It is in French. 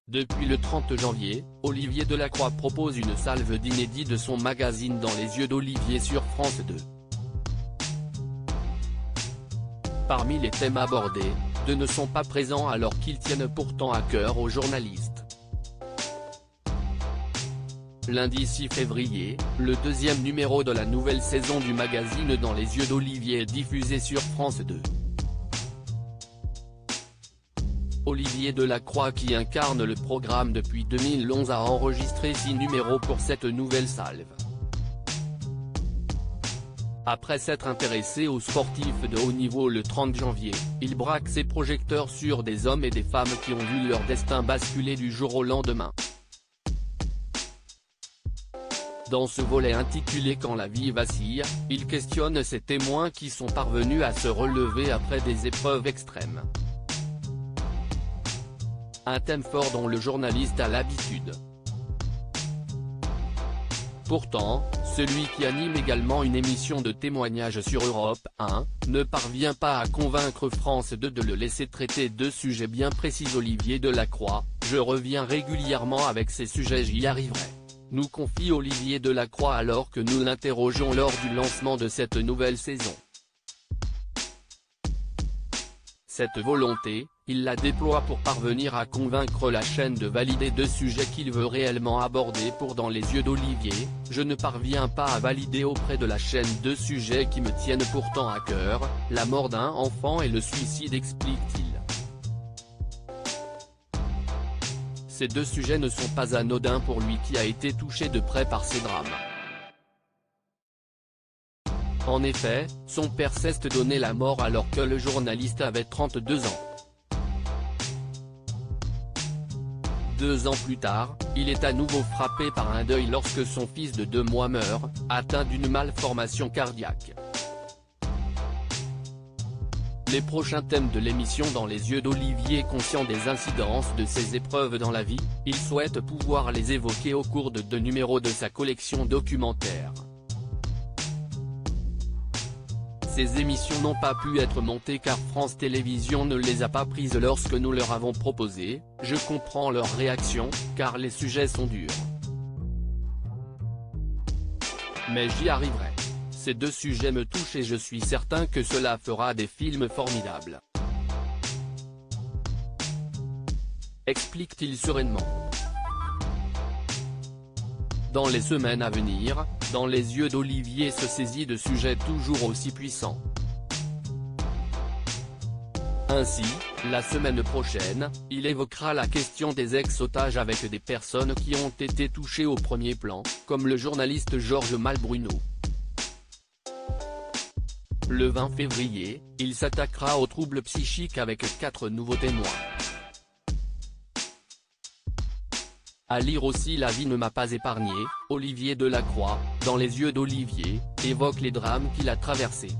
Depuis le 30 janvier, Olivier Delacroix propose une salve d'inédits de son magazine Dans les yeux d'Olivier sur France 2. Parmi les thèmes abordés, deux ne sont pas présents alors qu'ils tiennent pourtant à cœur aux journalistes. Lundi 6 février, le deuxième numéro de la nouvelle saison du magazine Dans les yeux d'Olivier est diffusé sur France 2. Olivier Delacroix, qui incarne le programme depuis 2011, a enregistré 6 numéros pour cette nouvelle salve. Après s'être intéressé aux sportifs de haut niveau le 30 janvier, il braque ses projecteurs sur des hommes et des femmes qui ont vu leur destin basculer du jour au lendemain. Dans ce volet intitulé Quand la vie vacille, il questionne ces témoins qui sont parvenus à se relever après des épreuves extrêmes. Un thème fort dont le journaliste a l'habitude. Pourtant, celui qui anime également une émission de témoignage sur Europe 1, ne parvient pas à convaincre France 2 de le laisser traiter deux sujets bien précis. Olivier Delacroix: je reviens régulièrement avec ces sujets, j'y arriverai, nous confie Olivier Delacroix alors que nous l'interrogeons lors du lancement de cette nouvelle saison. Cette volonté, il la déploie pour parvenir à convaincre la chaîne de valider deux sujets qu'il veut réellement aborder pour Dans les yeux d'Olivier. Je ne parviens pas à valider auprès de la chaîne deux sujets qui me tiennent pourtant à cœur, la mort d'un enfant et le suicide, explique-t-il. Ces deux sujets ne sont pas anodins pour lui qui a été touché de près par ces drames. En effet, son père s'est donné la mort alors que le journaliste avait 32 ans. 2 ans plus tard, il est à nouveau frappé par un deuil lorsque son fils de 2 mois meurt, atteint d'une malformation cardiaque. Les prochains thèmes de l'émission Dans les yeux d'Olivier, conscient des incidences de ses épreuves dans la vie, il souhaite pouvoir les évoquer au cours de 2 numéros de sa collection documentaire. Ces émissions n'ont pas pu être montées car France Télévisions ne les a pas prises lorsque nous leur avons proposé. Je comprends leur réaction, car les sujets sont durs. Mais j'y arriverai. Ces deux sujets me touchent et je suis certain que cela fera des films formidables, explique-t-il sereinement. Dans les semaines à venir, Dans les yeux d'Olivier se saisit de sujets toujours aussi puissants. Ainsi, la semaine prochaine, il évoquera la question des ex-otages avec des personnes qui ont été touchées au premier plan, comme le journaliste Georges Malbruno. Le 20 février, il s'attaquera aux troubles psychiques avec 4 nouveaux témoins. À lire aussi La vie ne m'a pas épargné, Olivier Delacroix, Dans les yeux d'Olivier, évoque les drames qu'il a traversés.